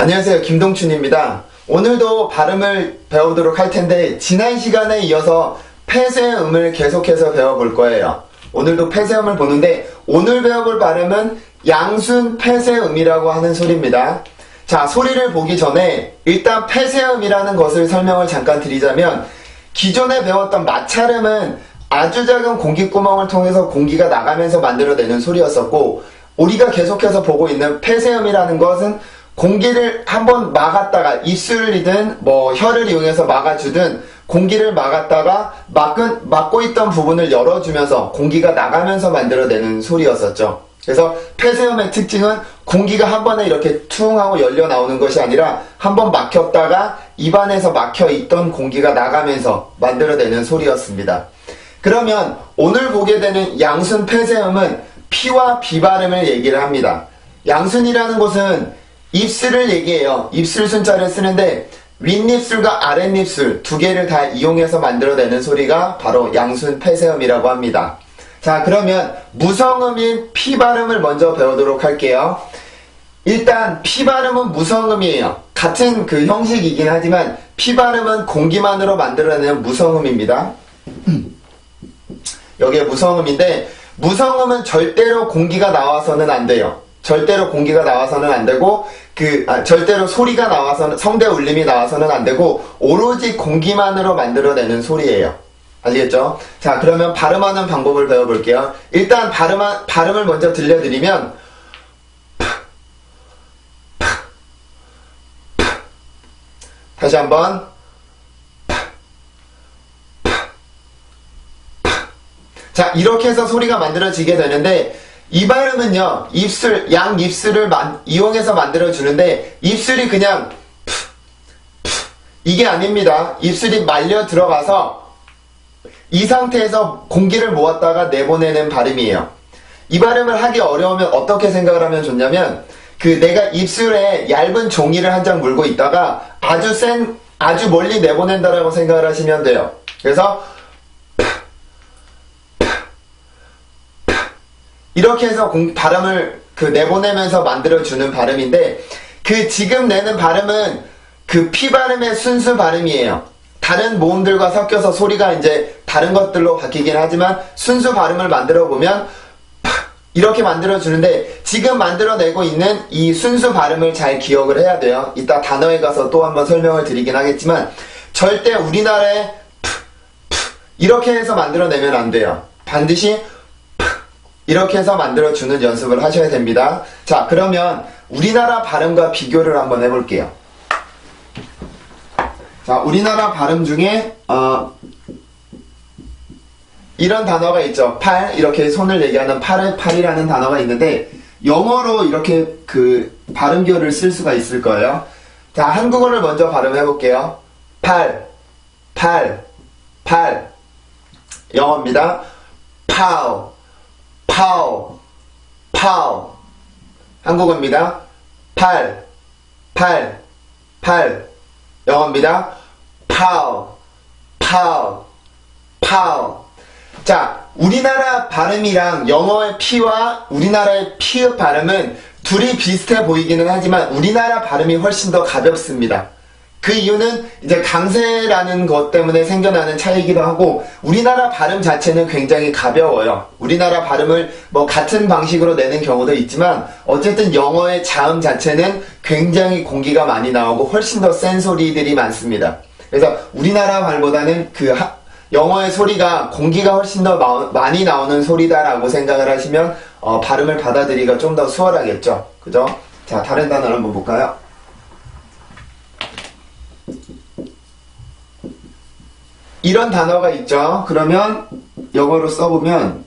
안녕하세요. 김동춘입니다. 오늘도 발음을 배워보도록 할 텐데 지난 시간에 이어서 폐쇄음을 계속해서 배워볼 거예요. 오늘도 폐쇄음을 보는데 오늘 배워볼 발음은 양순 폐쇄음이라고 하는 소리입니다. 자, 소리를 보기 전에 일단 폐쇄음이라는 것을 설명을 잠깐 드리자면 기존에 배웠던 마찰음은 아주 작은 공기구멍을 통해서 공기가 나가면서 만들어내는 소리였었고 우리가 계속해서 보고 있는 폐쇄음이라는 것은 공기를 한번 막았다가 입술이든 혀를 이용해서 막아주든 공기를 막았다가 막고 있던 부분을 열어주면서 공기가 나가면서 만들어내는 소리였었죠. 그래서 폐쇄음의 특징은 공기가 한 번에 이렇게 퉁 하고 열려 나오는 것이 아니라 한 번 막혔다가 입안에서 막혀있던 공기가 나가면서 만들어내는 소리였습니다. 그러면 오늘 보게 되는 양순 폐쇄음은 피와 비 발음을 얘기를 합니다. 양순이라는 것은 입술을 얘기해요. 입술 순자를 쓰는데 윗입술과 아랫입술 두 개를 다 이용해서 만들어내는 소리가 바로 양순 폐쇄음이라고 합니다. 자, 그러면 무성음인 피 발음을 먼저 배우도록 할게요. 일단 피 발음은 무성음이에요. 같은 그 형식이긴 하지만 피 발음은 공기만으로 만들어내는 무성음입니다. 여기에 무성음인데 무성음은 절대로 공기가 나와서는 안 돼요. 절대로 공기가 나와서는 안 되고 절대로 소리가 나와서는 성대 울림이 나와서는 안 되고 오로지 공기만으로 만들어내는 소리예요. 아시겠죠? 자, 그러면 발음하는 방법을 배워볼게요. 일단 발음을 먼저 들려드리면 다시 한번 자, 이렇게 해서 소리가 만들어지게 되는데 이 발음은요, 양 입술을 이용해서 만들어주는데, 입술이 그냥, 이게 아닙니다. 입술이 말려 들어가서, 이 상태에서 공기를 모았다가 내보내는 발음이에요. 이 발음을 하기 어려우면 어떻게 생각을 하면 좋냐면, 내가 입술에 얇은 종이를 한 장 물고 있다가, 아주 멀리 내보낸다라고 생각을 하시면 돼요. 그래서, 이렇게 해서 발음을 내보내면서 만들어주는 발음인데 지금 내는 발음은 피 발음의 순수 발음이에요. 다른 모음들과 섞여서 소리가 이제 다른 것들로 바뀌긴 하지만 순수 발음을 만들어 보면 이렇게 만들어주는데 지금 만들어내고 있는 이 순수 발음을 잘 기억을 해야 돼요. 이따 단어에 가서 또 한번 설명을 드리긴 하겠지만 절대 우리나라에 이렇게 해서 만들어내면 안 돼요. 반드시 이렇게 해서 만들어주는 연습을 하셔야 됩니다. 자, 그러면 우리나라 발음과 비교를 한번 해볼게요. 자, 우리나라 발음 중에 이런 단어가 있죠. 팔, 이렇게 손을 얘기하는 팔이라는 단어가 있는데 영어로 이렇게 발음교를 쓸 수가 있을 거예요. 자, 한국어를 먼저 발음해볼게요. 팔. 영어입니다. 파우. 한국어입니다. 팔. 영어입니다. 파우. 자, 우리나라 발음이랑 영어의 피와 우리나라의 피의 발음은 둘이 비슷해 보이기는 하지만 우리나라 발음이 훨씬 더 가볍습니다. 그 이유는 이제 강세라는 것 때문에 생겨나는 차이이기도 하고 우리나라 발음 자체는 굉장히 가벼워요. 우리나라 발음을 같은 방식으로 내는 경우도 있지만 어쨌든 영어의 자음 자체는 굉장히 공기가 많이 나오고 훨씬 더 센 소리들이 많습니다. 그래서 우리나라 발보다는 영어의 소리가 공기가 훨씬 더 많이 나오는 소리다라고 생각을 하시면 발음을 받아들이기가 좀 더 수월하겠죠. 그죠? 자, 다른 단어를 한번 볼까요? 이런 단어가 있죠. 그러면 영어로 써보면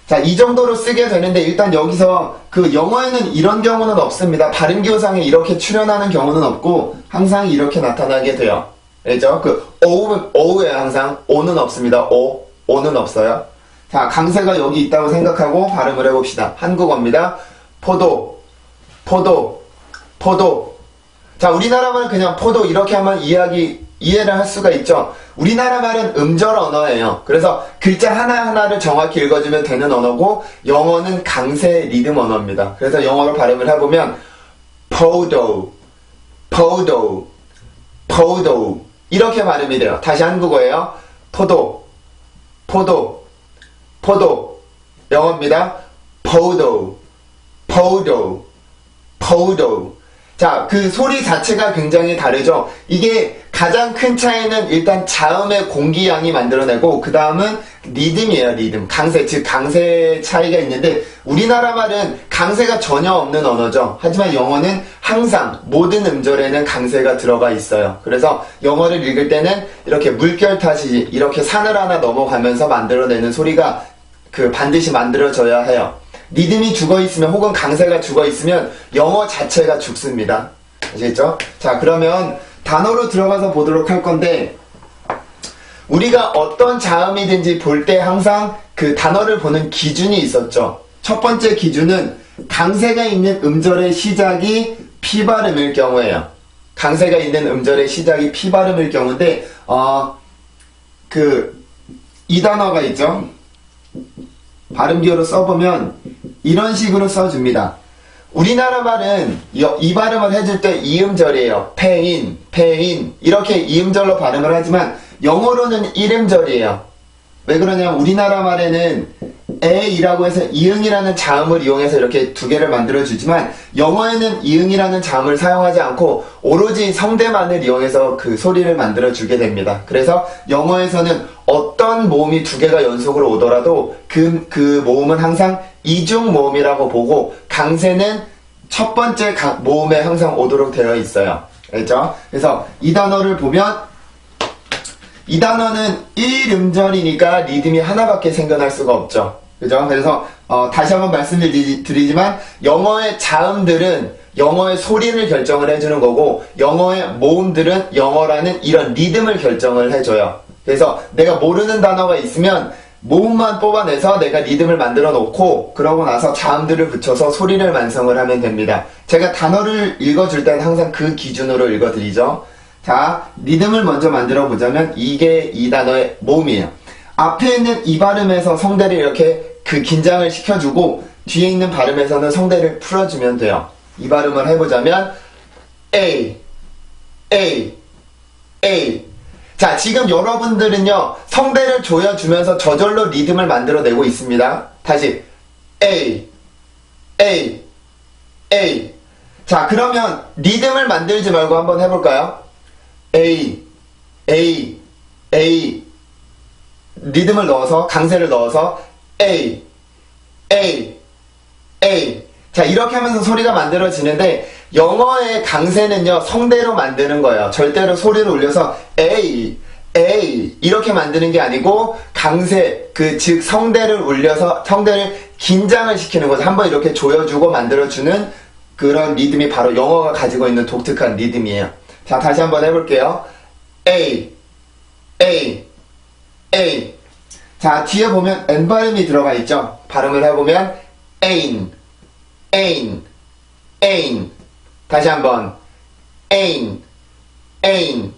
자, 이 정도로 쓰게 되는데 일단 여기서 영어에는 이런 경우는 없습니다. 발음교상에 이렇게 출현하는 경우는 없고 항상 이렇게 나타나게 돼요. 알죠? 오우에 항상 오는 없습니다. 오는 없어요. 자, 강세가 여기 있다고 생각하고 발음을 해봅시다. 한국어입니다. 포도. 자, 우리나라만 그냥 포도 이렇게 하면 이해를 할 수가 있죠. 우리나라 말은 음절 언어예요. 그래서 글자 하나하나를 정확히 읽어주면 되는 언어고 영어는 강세 리듬 언어입니다. 그래서 영어로 발음을 해보면 podo, podo, podo 이렇게 발음이 돼요. 다시 한국어예요. 포도, 포도, 포도 영어입니다. podo, podo, podo. 자, 그 소리 자체가 굉장히 다르죠. 이게 가장 큰 차이는 일단 자음의 공기양이 만들어내고 그 다음은 리듬이에요. 리듬, 강세, 즉 강세 차이가 있는데 우리나라 말은 강세가 전혀 없는 언어죠. 하지만 영어는 항상 모든 음절에는 강세가 들어가 있어요. 그래서 영어를 읽을 때는 이렇게 물결 타시 이렇게 산을 하나 넘어가면서 만들어내는 소리가 반드시 만들어져야 해요. 리듬이 죽어있으면 혹은 강세가 죽어있으면 영어 자체가 죽습니다. 아시겠죠? 자, 그러면 단어로 들어가서 보도록 할 건데 우리가 어떤 자음이든지 볼 때 항상 그 단어를 보는 기준이 있었죠. 첫 번째 기준은 강세가 있는 음절의 시작이 피 발음일 경우예요. 강세가 있는 음절의 시작이 피 발음일 경우인데 이 단어가 있죠. 발음기호로 써보면 이런 식으로 써줍니다. 우리나라 말은 이 발음을 해줄 때 이음절이에요. pain, pain 이렇게 이음절로 발음을 하지만 영어로는 1음절이에요. 왜 그러냐면 우리나라 말에는 에이라고 해서 이응이라는 자음을 이용해서 이렇게 두 개를 만들어주지만 영어에는 이응이라는 자음을 사용하지 않고 오로지 성대만을 이용해서 그 소리를 만들어주게 됩니다. 그래서 영어에서는 어떤 모음이 두 개가 연속으로 오더라도 그 모음은 항상 이중 모음이라고 보고 강세는 첫 번째 모음에 항상 오도록 되어 있어요. 알죠? 그래서 이 단어를 보면 이 단어는 1음절이니까 리듬이 하나밖에 생겨날 수가 없죠. 그죠? 그래서 다시 한번 말씀을 드리지만 영어의 자음들은 영어의 소리를 결정을 해주는 거고 영어의 모음들은 영어라는 이런 리듬을 결정을 해줘요. 그래서 내가 모르는 단어가 있으면 모음만 뽑아내서 내가 리듬을 만들어 놓고 그러고 나서 자음들을 붙여서 소리를 완성을 하면 됩니다. 제가 단어를 읽어줄 때는 항상 그 기준으로 읽어드리죠. 자, 리듬을 먼저 만들어 보자면 이게 이 단어의 모음이에요. 앞에 있는 이 발음에서 성대를 이렇게 긴장을 시켜주고 뒤에 있는 발음에서는 성대를 풀어주면 돼요. 이 발음을 해보자면 A, A, A. 자, 지금 여러분들은요 성대를 조여주면서 저절로 리듬을 만들어내고 있습니다. 다시 A, A, A. 자, 그러면 리듬을 만들지 말고 한번 해볼까요? A, A, A. 리듬을 넣어서 강세를 넣어서 A, A, A. 자, 이렇게 하면서 소리가 만들어지는데 영어의 강세는요 성대로 만드는 거예요. 절대로 소리를 올려서 A, A 이렇게 만드는 게 아니고 강세, 즉 성대를 올려서 성대를 긴장을 시키는 거죠. 한번 이렇게 조여주고 만들어주는 그런 리듬이 바로 영어가 가지고 있는 독특한 리듬이에요. 자, 다시 한번 해볼게요. A, A, A. 자, 뒤에 보면 N 발음이 들어가 있죠. 발음을 해보면 ain, ain, ain. 다시 한번 ain, ain,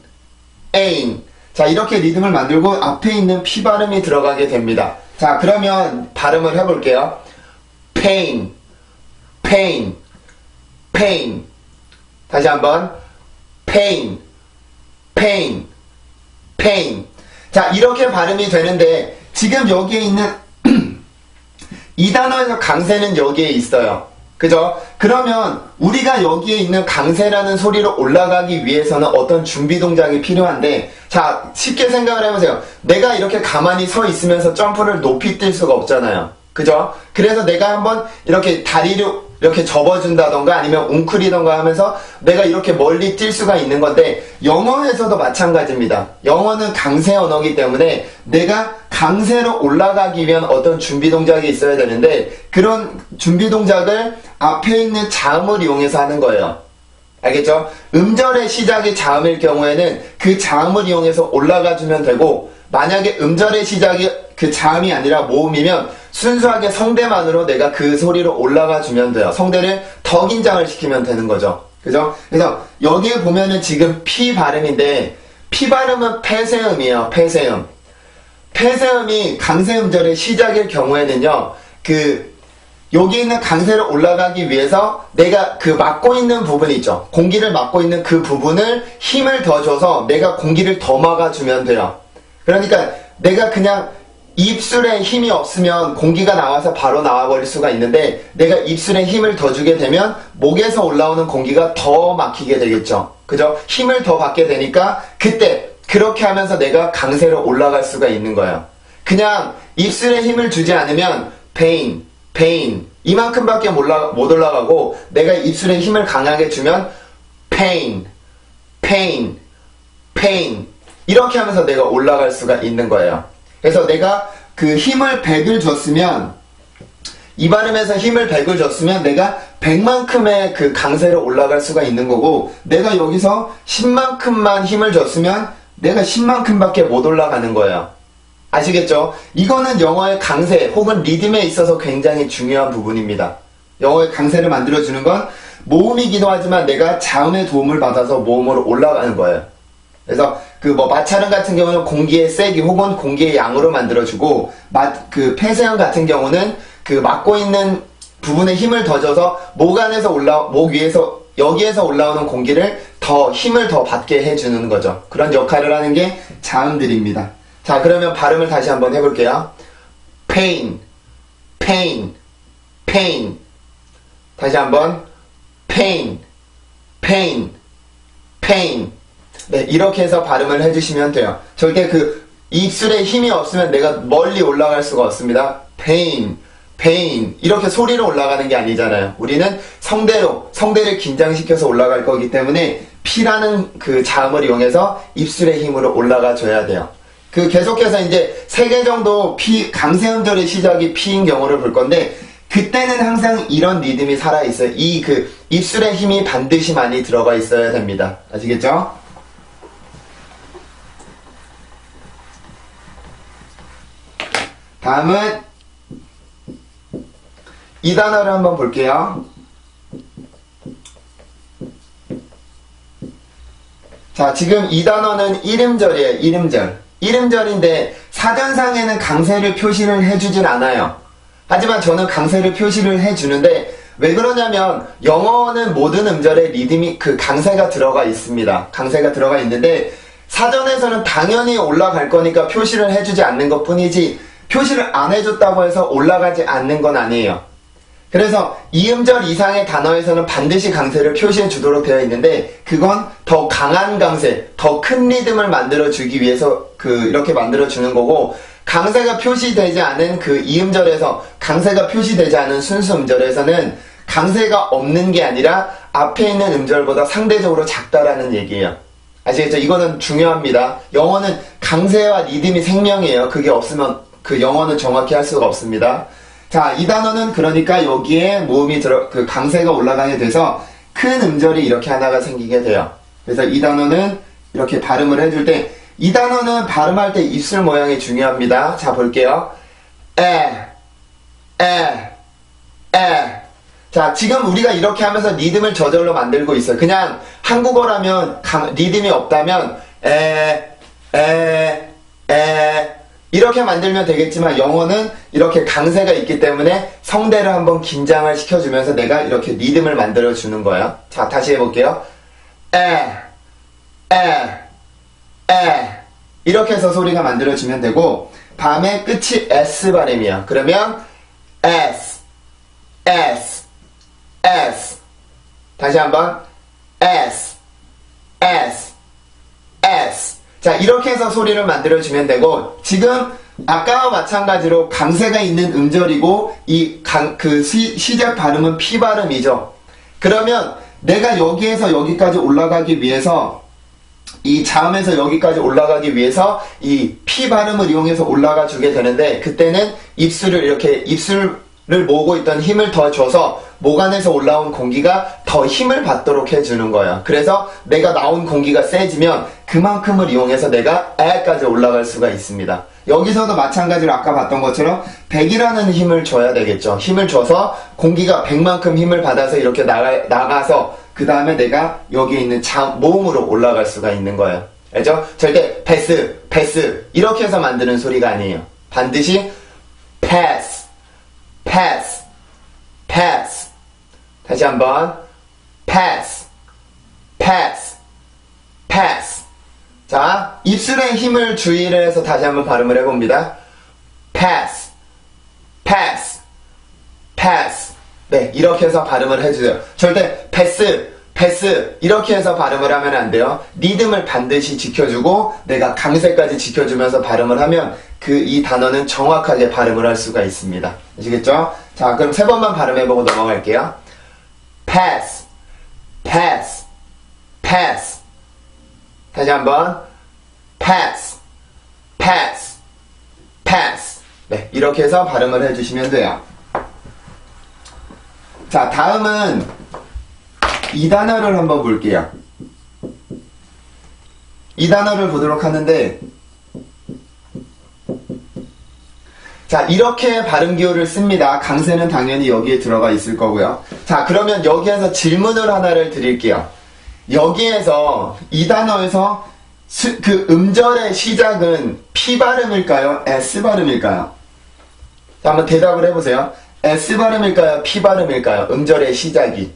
ain. 자, 이렇게 리듬을 만들고 앞에 있는 P 발음이 들어가게 됩니다. 자, 그러면 발음을 해볼게요. pain, pain, pain. 다시 한번 pain, pain, pain. 자, 이렇게 발음이 되는데 지금 여기에 있는 이 단어에서 강세는 여기에 있어요. 그죠? 그러면 우리가 여기에 있는 강세라는 소리로 올라가기 위해서는 어떤 준비 동작이 필요한데, 자, 쉽게 생각을 해보세요. 내가 이렇게 가만히 서 있으면서 점프를 높이 뛸 수가 없잖아요. 그죠? 그래서 내가 한번 이렇게 다리를 이렇게 접어준다던가 아니면 웅크리던가 하면서 내가 이렇게 멀리 뛸 수가 있는 건데 영어에서도 마찬가지입니다. 영어는 강세 언어이기 때문에 내가 강세로 올라가기 위한 어떤 준비 동작이 있어야 되는데 그런 준비 동작을 앞에 있는 자음을 이용해서 하는 거예요. 알겠죠? 음절의 시작이 자음일 경우에는 그 자음을 이용해서 올라가 주면 되고, 만약에 음절의 시작이 그 자음이 아니라 모음이면 순수하게 성대만으로 내가 그 소리로 올라가 주면 돼요. 성대를 더 긴장을 시키면 되는 거죠. 그죠? 그래서 여기에 보면은 지금 P 발음인데 피발음은 폐쇄음이에요. 폐쇄음. 폐쇄음이 강세음절의 시작일 경우에는요, 여기 있는 강세를 올라가기 위해서 내가 막고 있는 부분 있죠. 공기를 막고 있는 그 부분을 힘을 더 줘서 내가 공기를 더 막아주면 돼요. 그러니까 내가 그냥 입술에 힘이 없으면 공기가 나와서 바로 나와버릴 수가 있는데 내가 입술에 힘을 더 주게 되면 목에서 올라오는 공기가 더 막히게 되겠죠. 그죠? 힘을 더 받게 되니까 그때 그렇게 하면서 내가 강세로 올라갈 수가 있는 거예요. 그냥 입술에 힘을 주지 않으면 pain 이만큼밖에 못 올라가고 내가 입술에 힘을 강하게 주면 pain 이렇게 하면서 내가 올라갈 수가 있는 거예요. 그래서 내가 그 힘을 100을 줬으면 이 발음에서 힘을 100을 줬으면 내가 100만큼의 그 강세로 올라갈 수가 있는 거고 내가 여기서 10만큼만 힘을 줬으면 내가 10만큼밖에 못 올라가는 거예요. 아시겠죠? 이거는 영어의 강세 혹은 리듬에 있어서 굉장히 중요한 부분입니다. 영어의 강세를 만들어주는 건 모음이기도 하지만 내가 자음의 도움을 받아서 모음으로 올라가는 거예요. 그래서 마찰음 같은 경우는 공기의 세기 혹은 공기의 양으로 만들어주고 폐쇄음 같은 경우는 막고 있는 부분에 힘을 더 줘서 목 위에서 여기에서 올라오는 공기를 더 힘을 더 받게 해주는 거죠. 그런 역할을 하는 게 자음들입니다. 자, 그러면 발음을 다시 한번 해볼게요. pain. 다시 한번 pain. 네, 이렇게 해서 발음을 해주시면 돼요. 절대 입술에 힘이 없으면 내가 멀리 올라갈 수가 없습니다. pain 이렇게 소리로 올라가는 게 아니잖아요. 우리는 성대를 긴장시켜서 올라갈 거기 때문에 P라는 자음을 이용해서 입술의 힘으로 올라가 줘야 돼요. 계속해서 이제 3개 정도 강세음절의 시작이 P인 경우를 볼 건데 그때는 항상 이런 리듬이 살아있어요. 입술의 힘이 반드시 많이 들어가 있어야 됩니다. 아시겠죠? 다음은 이 단어를 한번 볼게요. 자, 지금 이 단어는 이름절이에요. 이름절인데 사전상에는 강세를 표시를 해주진 않아요. 하지만 저는 강세를 표시를 해주는데 왜 그러냐면 영어는 모든 음절에 리듬이 강세가 들어가 있습니다. 강세가 들어가 있는데 사전에서는 당연히 올라갈 거니까 표시를 해주지 않는 것 뿐이지 표시를 안 해줬다고 해서 올라가지 않는 건 아니에요. 그래서 이음절 이상의 단어에서는 반드시 강세를 표시해 주도록 되어 있는데 그건 더 강한 강세, 더 큰 리듬을 만들어주기 위해서 이렇게 만들어주는 거고 강세가 표시되지 않은 이음절에서 강세가 표시되지 않은 순수 음절에서는 강세가 없는 게 아니라 앞에 있는 음절보다 상대적으로 작다라는 얘기예요. 아시겠죠? 이거는 중요합니다. 영어는 강세와 리듬이 생명이에요. 그게 없으면 영어는 정확히 할 수가 없습니다. 자, 이 단어는 그러니까 여기에 모음이 강세가 올라가게 돼서 큰 음절이 이렇게 하나가 생기게 돼요. 그래서 이 단어는 이렇게 발음을 해줄 때 이 단어는 발음할 때 입술 모양이 중요합니다. 자, 볼게요. 자, 지금 우리가 이렇게 하면서 리듬을 저절로 만들고 있어요. 그냥 한국어라면 리듬이 없다면 이렇게 만들면 되겠지만 영어는 이렇게 강세가 있기 때문에 성대를 한번 긴장을 시켜주면서 내가 이렇게 리듬을 만들어주는 거예요. 자, 다시 해볼게요. 이렇게 해서 소리가 만들어지면 되고 다음에 끝이 S 발음이에요. 그러면 S 다시 한번 S 자, 이렇게 해서 소리를 만들어주면 되고 지금 아까와 마찬가지로 강세가 있는 음절이고 시작 발음은 P 발음이죠. 그러면 내가 여기에서 여기까지 올라가기 위해서 이 자음에서 여기까지 올라가기 위해서 이 P 발음을 이용해서 올라가 주게 되는데 그때는 입술을 모으고 있던 힘을 더 줘서 목 안에서 올라온 공기가 더 힘을 받도록 해주는 거예요. 그래서 내가 나온 공기가 세지면 그만큼을 이용해서 내가 에까지 올라갈 수가 있습니다. 여기서도 마찬가지로 아까 봤던 것처럼 100이라는 힘을 줘야 되겠죠. 힘을 줘서 공기가 100만큼 힘을 받아서 이렇게 나가서 그 다음에 내가 여기 있는 모음으로 올라갈 수가 있는 거예요. 알죠? 절대 패스 이렇게 해서 만드는 소리가 아니에요. 반드시 pass. 다시 한번 pass. 자, 입술에 힘을 주의를 해서 다시 한번 발음을 해봅니다. pass. 네, 이렇게 해서 발음을 해주세요. 절대 패스 이렇게 해서 발음을 하면 안 돼요. 리듬을 반드시 지켜주고 내가 강세까지 지켜주면서 발음을 하면 이 단어는 정확하게 발음을 할 수가 있습니다. 아시겠죠? 자, 그럼 3번만 발음해보고 넘어갈게요. pass. 다시 한번 pass. 네, 이렇게 해서 발음을 해주시면 돼요. 자, 다음은 이 단어를 한번 볼게요. 이 단어를 보도록 하는데, 자, 이렇게 발음 기호를 씁니다. 강세는 당연히 여기에 들어가 있을 거고요. 자, 그러면 여기에서 질문을 하나를 드릴게요. 여기에서 이 단어에서 그 음절의 시작은 P 발음일까요? S 발음일까요? 자, 한번 대답을 해보세요. S 발음일까요? P 발음일까요? 음절의 시작이.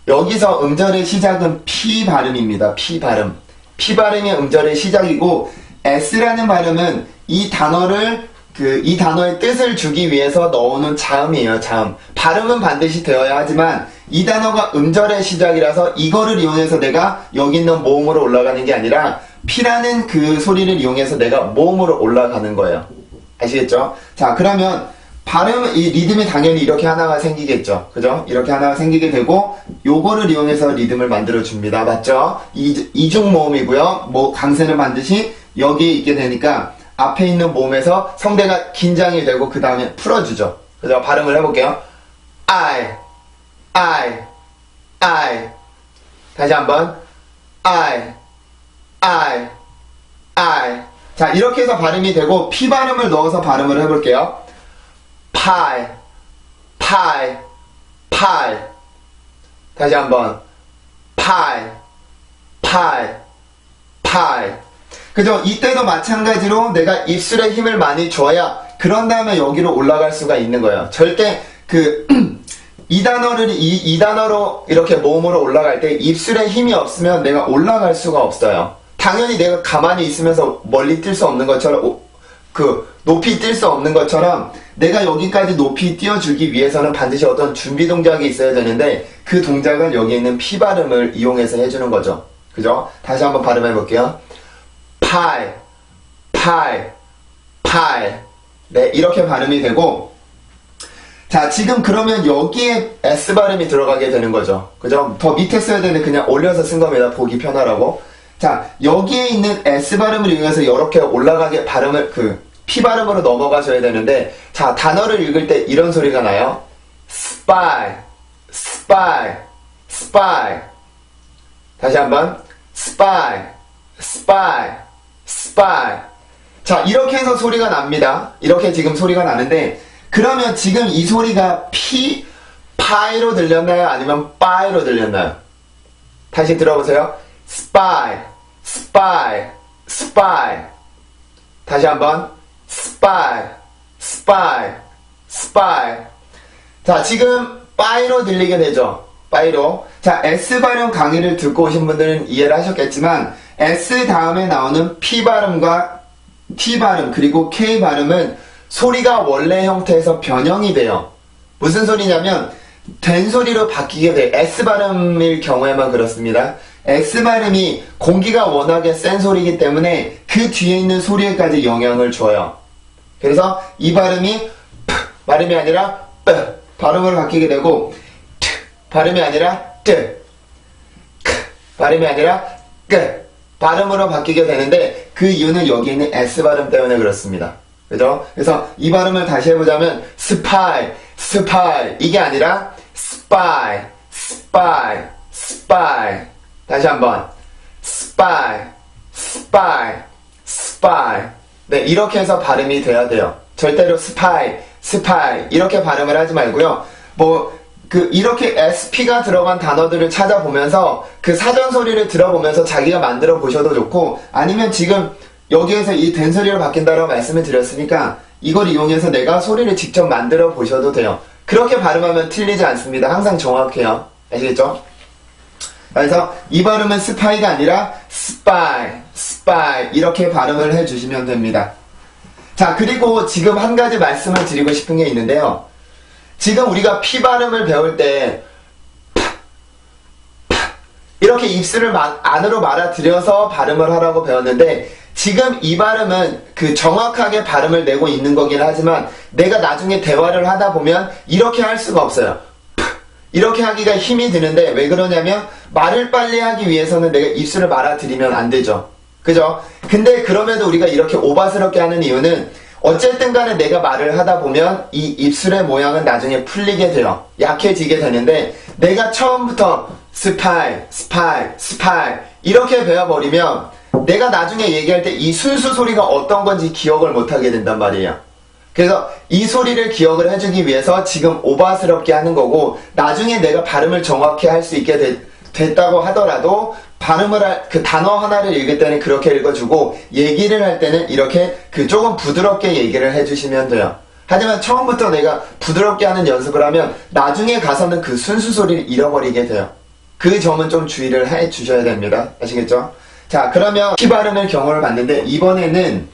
여기서 음절의 시작은 P 발음입니다. P 발음. P 발음이 음절의 시작이고, S라는 발음은 이 단어의 뜻을 주기 위해서 넣어놓은 자음이에요, 자음. 발음은 반드시 되어야 하지만, 이 단어가 음절의 시작이라서 이거를 이용해서 내가 여기 있는 모음으로 올라가는 게 아니라, P라는 그 소리를 이용해서 내가 모음으로 올라가는 거예요. 아시겠죠? 자, 그러면, 이 리듬이 당연히 이렇게 하나가 생기겠죠. 그죠? 이렇게 하나가 생기게 되고, 요거를 이용해서 리듬을 만들어줍니다. 맞죠? 이중 모음이고요. 강세는 반드시 여기에 있게 되니까, 앞에 있는 모음에서 성대가 긴장이 되고, 그 다음에 풀어주죠. 그죠? 발음을 해볼게요. I. 다시 한번. I. 자, 이렇게 해서 발음이 되고, P 발음을 넣어서 발음을 해볼게요. pie. 다시 한번. pie. 그죠? 이때도 마찬가지로 내가 입술에 힘을 많이 줘야 그런 다음에 여기로 올라갈 수가 있는 거예요. 절대 이 단어로 이렇게 모음으로 올라갈 때 입술에 힘이 없으면 내가 올라갈 수가 없어요. 당연히 내가 가만히 있으면서 멀리 뛸 수 없는 것처럼 높이 뛸 수 없는 것처럼 내가 여기까지 높이 띄워주기 위해서는 반드시 어떤 준비 동작이 있어야 되는데 그 동작은 여기 있는 P 발음을 이용해서 해주는 거죠. 그죠? 다시 한번 발음해 볼게요. pie. 네, 이렇게 발음이 되고, 자, 지금 그러면 여기에 S 발음이 들어가게 되는 거죠. 그죠? 더 밑에 써야 되는데 그냥 올려서 쓴 겁니다. 보기 편하라고. 자, 여기에 있는 S 발음을 이용해서 이렇게 올라가게 P 발음으로 넘어가셔야 되는데, 자, 단어를 읽을 때 이런 소리가 나요. spy. 다시 한번. spy. 자, 이렇게 해서 소리가 납니다. 이렇게 지금 소리가 나는데, 그러면 지금 이 소리가 파이로 들렸나요? 아니면 빠이로 들렸나요? 다시 들어보세요. spy. 다시 한번. spy. 자, 지금 빠이로 들리게 되죠. 빠이로. 자, S 발음 강의를 듣고 오신 분들은 이해를 하셨겠지만, S 다음에 나오는 P 발음과 T 발음 그리고 K 발음은 소리가 원래 형태에서 변형이 돼요. 무슨 소리냐면 된 소리로 바뀌게 돼요. S 발음일 경우에만 그렇습니다. S 발음이 공기가 워낙에 센 소리이기 때문에 그 뒤에 있는 소리에까지 영향을 줘요. 그래서 이 발음이 P 발음이 아니라 P 발음으로 바뀌게 되고, T 발음이 아니라 T, K 발음이 아니라 K 발음으로 바뀌게 되는데, 그 이유는 여기 있는 S 발음 때문에 그렇습니다. 그죠? 그래서 이 발음을 다시 해보자면 spy 이게 아니라 spy. 다시 한번 spy. 네, 이렇게 해서 발음이 돼야 돼요. 절대로 spy 이렇게 발음을 하지 말고요. 이렇게 SP가 들어간 단어들을 찾아보면서 그 사전 소리를 들어보면서 자기가 만들어 보셔도 좋고, 아니면 지금 여기에서 이 된 소리로 바뀐다라고 말씀을 드렸으니까 이걸 이용해서 내가 소리를 직접 만들어 보셔도 돼요. 그렇게 발음하면 틀리지 않습니다. 항상 정확해요. 아시겠죠? 그래서 이 발음은 스파이가 아니라 스파이 이렇게 발음을 해주시면 됩니다. 자, 그리고 지금 한 가지 말씀을 드리고 싶은 게 있는데요. 지금 우리가 피 발음을 배울 때 이렇게 입술을 안으로 말아들여서 발음을 하라고 배웠는데, 지금 이 발음은 정확하게 발음을 내고 있는 거긴 하지만 내가 나중에 대화를 하다 보면 이렇게 할 수가 없어요. 이렇게 하기가 힘이 드는데, 왜 그러냐면 말을 빨리 하기 위해서는 내가 입술을 말아들이면 안 되죠. 그죠? 근데 그럼에도 우리가 이렇게 오바스럽게 하는 이유는 어쨌든 간에 내가 말을 하다 보면 이 입술의 모양은 나중에 풀리게 돼요. 약해지게 되는데, 내가 처음부터 스파이 이렇게 배워버리면 내가 나중에 얘기할 때 이 순수 소리가 어떤 건지 기억을 못하게 된단 말이에요. 그래서 이 소리를 기억을 해주기 위해서 지금 오바스럽게 하는 거고, 나중에 내가 발음을 정확히 할 수 있게 됐다고 하더라도 발음을 단어 하나를 읽을 때는 그렇게 읽어주고, 얘기를 할 때는 이렇게 조금 부드럽게 얘기를 해주시면 돼요. 하지만 처음부터 내가 부드럽게 하는 연습을 하면 나중에 가서는 그 순수 소리를 잃어버리게 돼요. 그 점은 좀 주의를 해 주셔야 됩니다. 아시겠죠? 자, 그러면 피 발음을 경험을 봤는데, 이번에는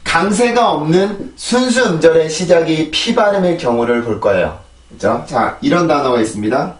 강세가 없는 순수 음절의 시작이 피 발음의 경우를 볼 거예요. 그죠? 자, 이런 단어가 있습니다.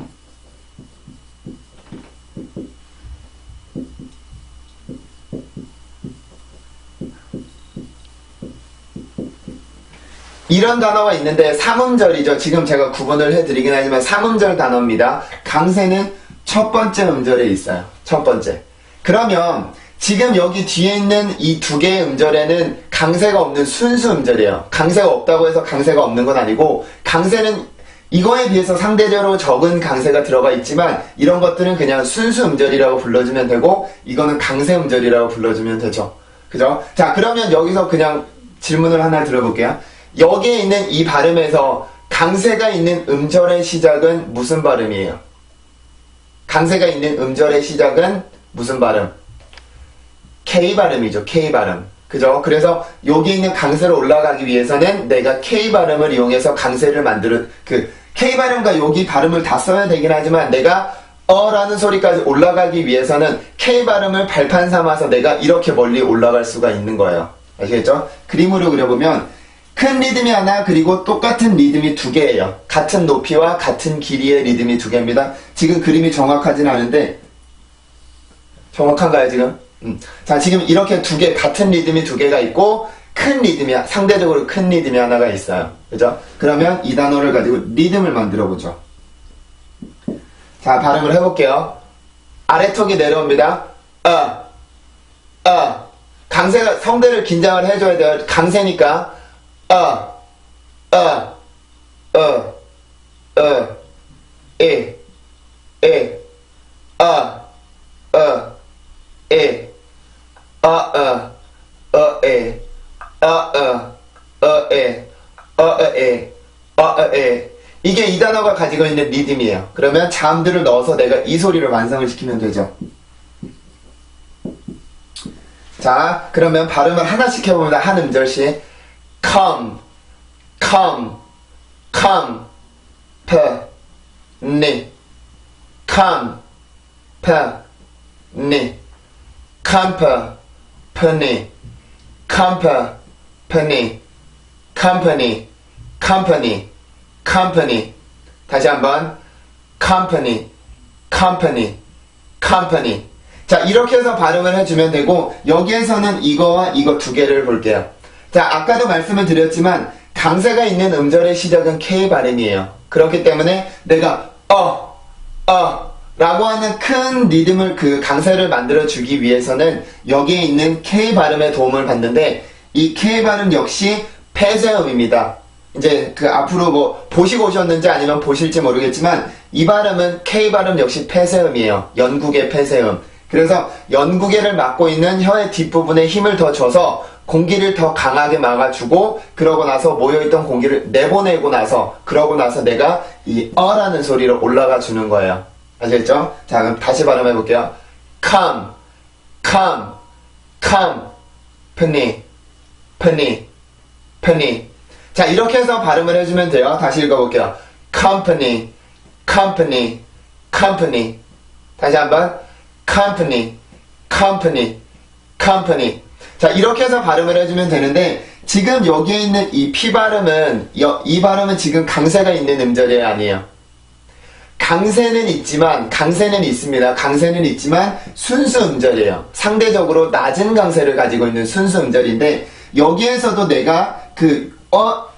이런 단어가 있는데 3음절이죠. 지금 제가 구분을 해드리긴 하지만 3음절 단어입니다. 강세는 첫 번째 음절에 있어요. 첫 번째. 그러면 지금 여기 뒤에 있는 이 두 개의 음절에는 강세가 없는 순수 음절이에요. 강세가 없다고 해서 강세가 없는 건 아니고, 강세는 이거에 비해서 상대적으로 적은 강세가 들어가 있지만 이런 것들은 그냥 순수 음절이라고 불러주면 되고, 이거는 강세 음절이라고 불러주면 되죠. 그죠? 자, 그러면 여기서 그냥 질문을 하나 들어볼게요. 여기에 있는 이 발음에서 강세가 있는 음절의 시작은 무슨 발음이에요? 강세가 있는 음절의 시작은 무슨 발음? K 발음이죠. K 발음. 그죠? 그래서 여기 있는 강세로 올라가기 위해서는 내가 K 발음을 이용해서 강세를 만드는, K 발음과 여기 발음을 다 써야 되긴 하지만 내가 라는 소리까지 올라가기 위해서는 K 발음을 발판 삼아서 내가 이렇게 멀리 올라갈 수가 있는 거예요. 아시겠죠? 그림으로 그려보면 큰 리듬이 하나, 그리고 똑같은 리듬이 두 개예요. 같은 높이와 같은 길이의 리듬이 두 개입니다. 지금 그림이 정확하진 않은데, 정확한가요 지금? 자, 지금 이렇게 같은 리듬이 두 개가 있고, 상대적으로 큰 리듬이 하나가 있어요. 그죠? 그러면 이 단어를 가지고 리듬을 만들어 보죠. 자, 발음을 해볼게요. 아래턱이 내려옵니다. 강세가, 성대를 긴장을 해줘야 돼요. 강세니까. 이게 이 단어가 가지고 있는 리듬이에요. 그러면 자음들을 넣어서 내가 이 소리를 완성을 시키면 되죠. 자, 그러면 발음을 하나씩 해봅니다. 한 음절씩. come, company, company, company, company, company, company, company. 다시 한번 company, company, company. 자, 이렇게 해서 발음을 해주면 되고, 여기에서는 이거와 이거 두 개를 볼게요. 자, 아까도 말씀을 드렸지만 강세가 있는 음절의 시작은 K 발음이에요. 그렇기 때문에 내가 라고 하는 큰 리듬을, 강세를 만들어주기 위해서는 여기에 있는 K 발음의 도움을 받는데, 이 K 발음 역시 폐쇄음입니다. 이제 앞으로 보시고 오셨는지 아니면 보실지 모르겠지만 이 발음은 K 발음 역시 폐쇄음이에요. 영국의 폐쇄음. 그래서 연구개를 막고 있는 혀의 뒷부분에 힘을 더 줘서 공기를 더 강하게 막아주고, 그러고 나서 모여있던 공기를 내보내고 나서, 그러고 나서 내가 이 어라는 소리로 올라가 주는 거예요. 아시겠죠? 자, 그럼 다시 발음해 볼게요. come, come, come, penny, penny, penny. 자, 이렇게 해서 발음을 해주면 돼요. 다시 읽어볼게요. company, company, company. 다시 한번. company, company, company. 자, 이렇게 해서 발음을 해주면 되는데, 지금 여기에 있는 이 P 발음은, 이 발음은 지금 강세가 있는 음절이 아니에요. 강세는 있습니다. 강세는 있지만 순수 음절이에요. 상대적으로 낮은 강세를 가지고 있는 순수 음절인데, 여기에서도 내가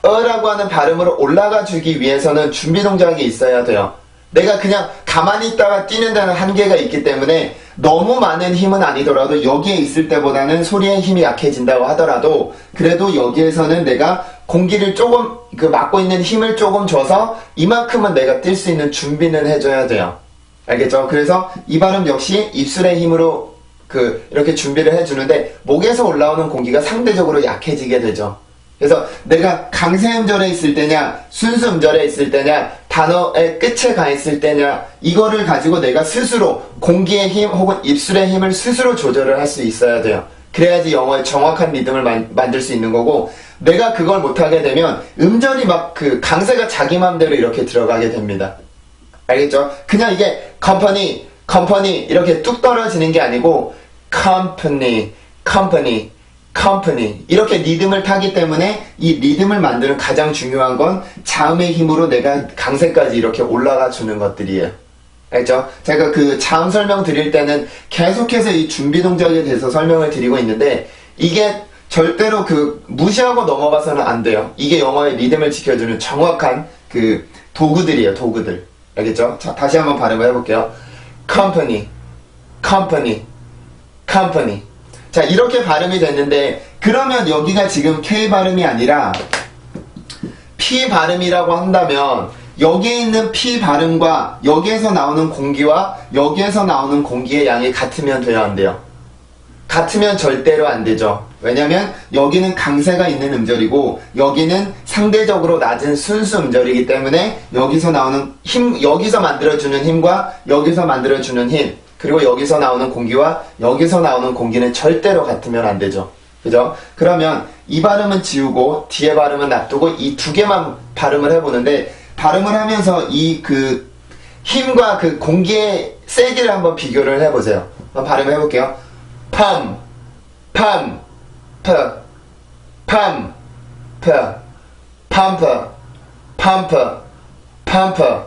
라고 하는 발음으로 올라가 주기 위해서는 준비 동작이 있어야 돼요. 내가 그냥 가만히 있다가 뛰는 데는 한계가 있기 때문에 너무 많은 힘은 아니더라도 여기에 있을 때보다는 소리의 힘이 약해진다고 하더라도 그래도 여기에서는 내가 공기를 조금 막고 있는 힘을 조금 줘서 이만큼은 내가 뛸 수 있는 준비는 해줘야 돼요. 알겠죠? 그래서 이 발음 역시 입술의 힘으로 이렇게 준비를 해주는데 목에서 올라오는 공기가 상대적으로 약해지게 되죠. 그래서 내가 강세 음절에 있을 때냐, 순수 음절에 있을 때냐, 단어의 끝에 가 있을 때냐, 이거를 가지고 내가 스스로 공기의 힘 혹은 입술의 힘을 스스로 조절을 할 수 있어야 돼요. 그래야지 영어의 정확한 리듬을 만들 수 있는 거고, 내가 그걸 못하게 되면 음절이 강세가 자기 맘대로 이렇게 들어가게 됩니다. 알겠죠? 그냥 이게 company 이렇게 뚝 떨어지는 게 아니고 company 이렇게 리듬을 타기 때문에 이 리듬을 만드는 가장 중요한 건 자음의 힘으로 내가 강세까지 이렇게 올라가 주는 것들이에요. 알죠? 제가 자음 설명 드릴 때는 계속해서 이 준비 동작에 대해서 설명을 드리고 있는데 이게 절대로 무시하고 넘어가서는 안 돼요. 이게 영어의 리듬을 지켜주는 정확한 도구들이에요. 도구들. 알겠죠? 자, 다시 한번 발음을 해볼게요. company. 자, 이렇게 발음이 됐는데, 그러면 여기가 지금 K 발음이 아니라 P 발음이라고 한다면, 여기에 있는 P 발음과 여기에서 나오는 공기와 여기에서 나오는 공기의 양이 같으면 돼요, 안 돼요? 같으면 절대로 안 되죠. 왜냐면 여기는 강세가 있는 음절이고 여기는 상대적으로 낮은 순수 음절이기 때문에 여기서 나오는 힘, 여기서 만들어주는 힘과 여기서 만들어주는 힘, 그리고 여기서 나오는 공기와 여기서 나오는 공기는 절대로 같으면 안 되죠. 그죠? 그러면 이 발음은 지우고 뒤에 발음은 놔두고 이 두 개만 발음을 해보는데, 발음을 하면서 힘과 공기의 세기를 한번 비교를 해보세요. 한번 발음해볼게요. 팜, 팜프, 팜프, 팜프.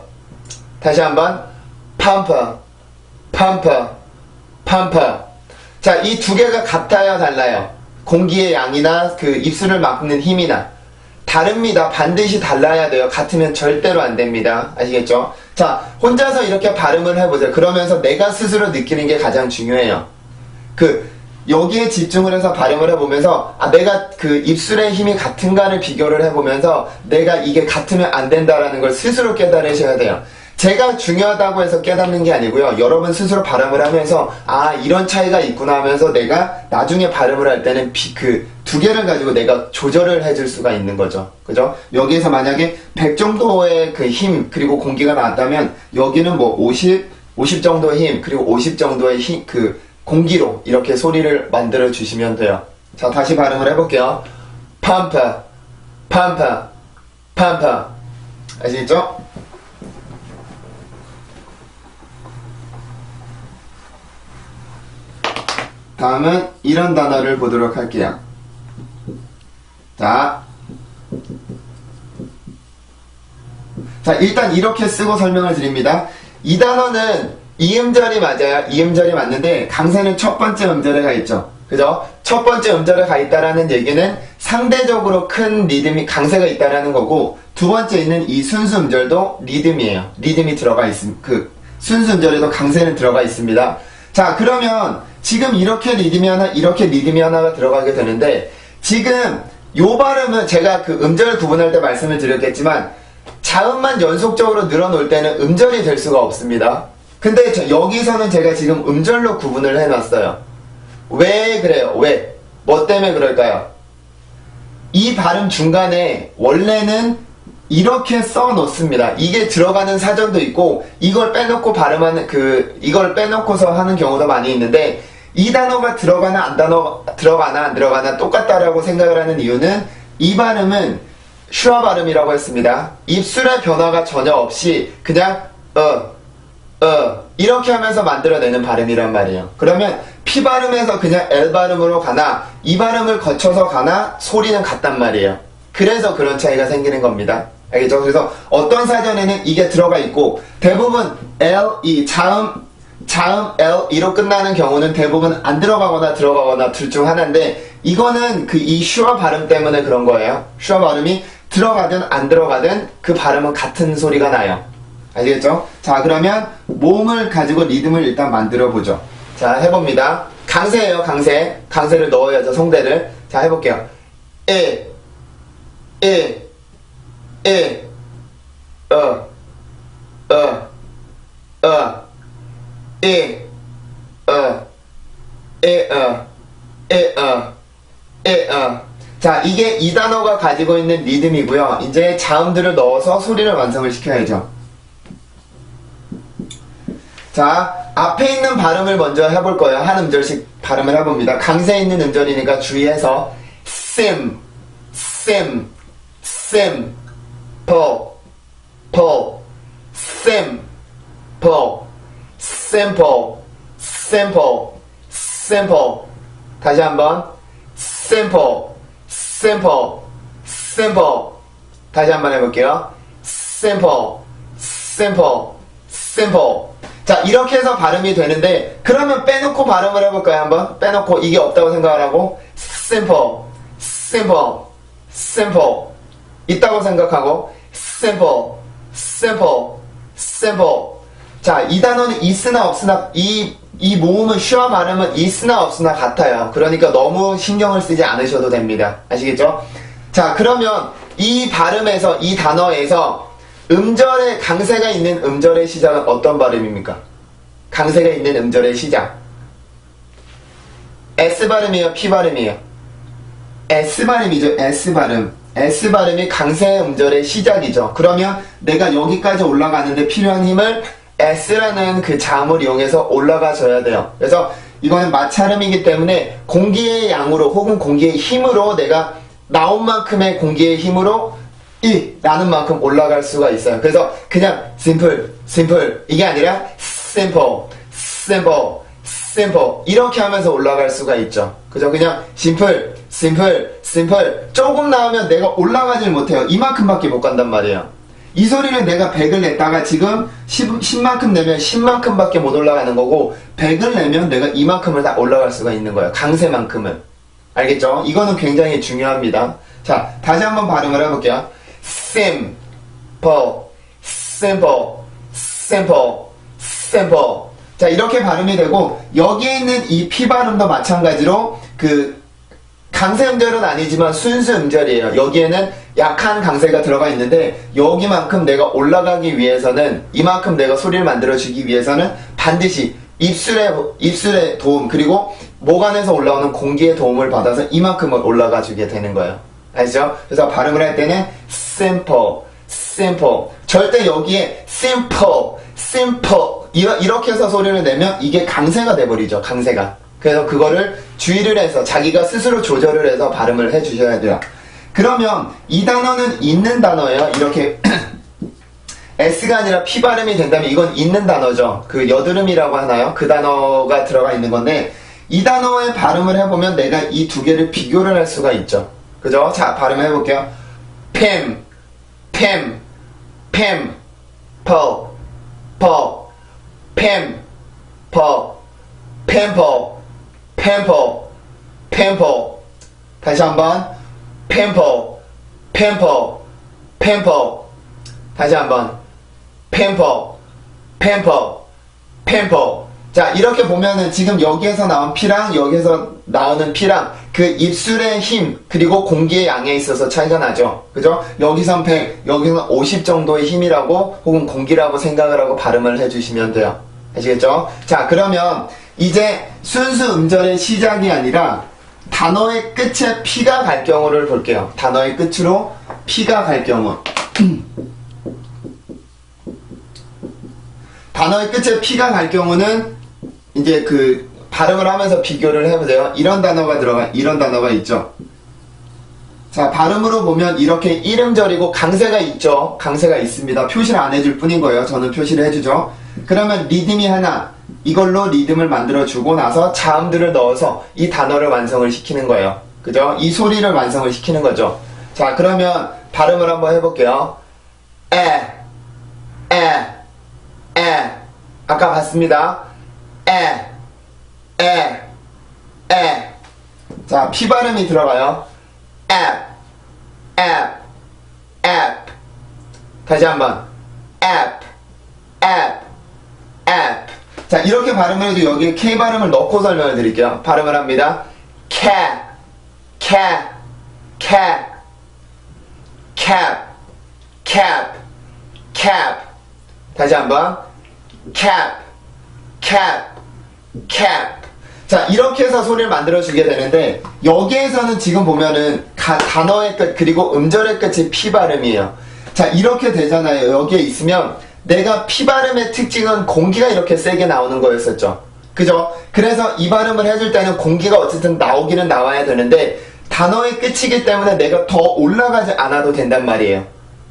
다시 한번 팜프. 자, 이 두 개가 같아요, 달라요? 공기의 양이나 입술을 막는 힘이나 다릅니다. 반드시 달라야 돼요. 같으면 절대로 안 됩니다. 아시겠죠? 자, 혼자서 이렇게 발음을 해보세요. 그러면서 내가 스스로 느끼는 게 가장 중요해요. 여기에 집중을 해서 발음을 해보면서, 내가 입술의 힘이 같은가를 비교를 해보면서 내가 이게 같으면 안 된다라는 걸 스스로 깨달으셔야 돼요. 제가 중요하다고 해서 깨닫는 게 아니고요. 여러분 스스로 발음을 하면서 이런 차이가 있구나 하면서 내가 나중에 발음을 할 때는 두 개를 가지고 내가 조절을 해줄 수가 있는 거죠. 그죠? 여기에서 만약에 100 정도의 힘 그리고 공기가 나왔다면 여기는 50 정도의 힘 그리고 50 정도의 힘 공기로 이렇게 소리를 만들어 주시면 돼요. 자, 다시 발음을 해볼게요. 팜프. 아시겠죠? 다음은 이런 단어를 보도록 할게요. 자, 일단 이렇게 쓰고 설명을 드립니다. 이 단어는 이 음절이 맞아요. 이 음절이 맞는데 강세는 첫 번째 음절에 가 있죠. 그죠? 첫 번째 음절에 가 있다라는 얘기는 상대적으로 큰 리듬이 강세가 있다라는 거고, 두 번째 있는 이 순수 음절도 리듬이에요. 리듬이 들어가 있습니다. 순수 음절에도 강세는 들어가 있습니다. 자, 그러면 지금 이렇게 리듬이 하나가 들어가게 되는데, 지금 요 발음은 제가 음절 구분할 때 말씀을 드렸겠지만 자음만 연속적으로 늘어놓을 때는 음절이 될 수가 없습니다. 근데 여기서는 제가 지금 음절로 구분을 해놨어요. 왜 그래요? 왜? 뭐 때문에 그럴까요? 이 발음 중간에 원래는 이렇게 써 놓습니다. 이게 들어가는 사전도 있고, 이걸 빼놓고 발음하는, 이걸 빼놓고서 하는 경우도 많이 있는데, 이 단어가 들어가나 안 들어가나 똑같다라고 생각을 하는 이유는, 이 발음은 슈아 발음이라고 했습니다. 입술의 변화가 전혀 없이 그냥 이렇게 하면서 만들어내는 발음이란 말이에요. 그러면 P 발음에서 그냥 L 발음으로 가나 이 발음을 거쳐서 가나 소리는 같단 말이에요. 그래서 그런 차이가 생기는 겁니다. 알겠죠? 그래서 어떤 사전에는 이게 들어가 있고, 대부분 L, 이 자음 L, 이로 끝나는 경우는 대부분 안 들어가거나 들어가거나 둘 중 하나인데, 이거는 이 슈아 발음 때문에 그런 거예요. 슈아 발음이 들어가든 안 들어가든 그 발음은 같은 소리가 나요. 아시겠죠? 자, 그러면 모음을 가지고 리듬을 일단 만들어 보죠. 자, 해봅니다. 강세예요, 강세. 강세를 넣어야죠, 성대를. 자, 해볼게요. 에, 자, 이게 이 단어가 가지고 있는 리듬이고요. 이제 자음들을 넣어서 소리를 완성을 시켜야죠. 자, 앞에 있는 발음을 먼저 해볼 거예요. 한 음절씩 발음을 해봅니다. 강세 있는 음절이니까 주의해서 sim, po, sample. 다시 한번 sample. 다시 한번 해볼게요. sample. 자, 이렇게 해서 발음이 되는데, 그러면 빼놓고 발음을 해볼까요? 한번 빼놓고 이게 없다고 생각을 하고 simple 있다고 생각하고 simple. 자, 이 단어는 있으나 없으나, 이 모음은 슈아 발음은 있으나 없으나 같아요. 그러니까 너무 신경을 쓰지 않으셔도 됩니다. 아시겠죠? 자, 그러면 이 발음에서, 이 단어에서 음절의 강세가 있는 음절의 시작은 어떤 발음입니까? 강세가 있는 음절의 시작. S 발음이에요? P 발음이에요? S 발음이죠. S 발음. S 발음이 강세 음절의 시작이죠. 그러면 내가 여기까지 올라가는데 필요한 힘을 S라는 그 자음을 이용해서 올라가줘야 돼요. 그래서 이거는 마찰음이기 때문에 공기의 양으로 혹은 공기의 힘으로 내가 나온 만큼의 공기의 힘으로 라는 만큼 올라갈 수가 있어요. 그래서 그냥 simple 이게 아니라 simple 이렇게 하면서 올라갈 수가 있죠. 그죠? 그냥 simple 조금 나오면 내가 올라가질 못해요. 이만큼밖에 못 간단 말이에요. 이 소리를 내가 100을 냈다가 지금 10만큼 내면 10만큼밖에 못 올라가는 거고, 100을 내면 내가 이만큼을 다 올라갈 수가 있는 거예요. 강세만큼은. 알겠죠? 이거는 굉장히 중요합니다. 자, 다시 한번 발음을 해볼게요. simple. 자, 이렇게 발음이 되고, 여기에 있는 이 P 발음도 마찬가지로 강세 음절은 아니지만 순수 음절이에요. 여기에는 약한 강세가 들어가 있는데, 여기만큼 내가 올라가기 위해서는, 이만큼 내가 소리를 만들어주기 위해서는 반드시 입술의 도움, 그리고 목 안에서 올라오는 공기의 도움을 받아서 이만큼을 올라가 주게 되는 거예요. 아시죠? 그래서 발음을 할 때는 simple. 절대 여기에 simple 이렇게 해서 소리를 내면 이게 강세가 돼버리죠. 강세가. 그래서 그거를 주의를 해서 자기가 스스로 조절을 해서 발음을 해주셔야 돼요. 그러면 이 단어는 있는 단어예요. 이렇게 S가 아니라 P 발음이 된다면 이건 있는 단어죠. 여드름이라고 하나요? 그 단어가 들어가 있는 건데, 이 단어의 발음을 해보면 내가 이 두 개를 비교를 할 수가 있죠. 그죠? 자, 발음을 해볼게요. pamper, 다시 한번 pamper. 다시 한번 pamper. 자, 이렇게 보면은 지금 여기에서 나온 P랑 여기에서 나오는 P랑 그 입술의 힘 그리고 공기의 양에 있어서 차이가 나죠. 그죠? 여기선 100, 여기선 50 정도의 힘이라고 혹은 공기라고 생각을 하고 발음을 해주시면 돼요. 아시겠죠? 자, 그러면 이제 순수 음절의 시작이 아니라 단어의 끝에 P가 갈 경우를 볼게요. 단어의 끝으로 P가 갈 경우. 단어의 끝에 P가 갈 경우는 이제 그 발음을 하면서 비교를 해보세요. 이런 단어가 있죠. 자, 발음으로 보면 이렇게 1음절이고 강세가 있죠. 강세가 있습니다. 표시를 안 해줄 뿐인 거예요. 저는 표시를 해주죠. 그러면 리듬이 하나, 이걸로 리듬을 만들어주고 나서 자음들을 넣어서 이 단어를 완성을 시키는 거예요. 그죠? 이 소리를 완성을 시키는 거죠. 자, 그러면 발음을 한번 해볼게요. 아까 봤습니다. 자, P 발음이 들어가요. app. 다시 한번. app. 자, 이렇게 발음을 해도 여기에 K 발음을 넣고 설명을 드릴게요. 발음을 합니다. cap. 다시 한번. cap. 자, 이렇게 해서 소리를 만들어주게 되는데, 여기에서는 지금 보면은 단어의 끝, 그리고 음절의 끝이 P 발음이에요. 자, 이렇게 되잖아요. 여기에 있으면, 내가 P 발음의 특징은 공기가 이렇게 세게 나오는 거였었죠. 그죠? 그래서 이 발음을 해줄 때는 공기가 어쨌든 나오기는 나와야 되는데, 단어의 끝이기 때문에 내가 더 올라가지 않아도 된단 말이에요.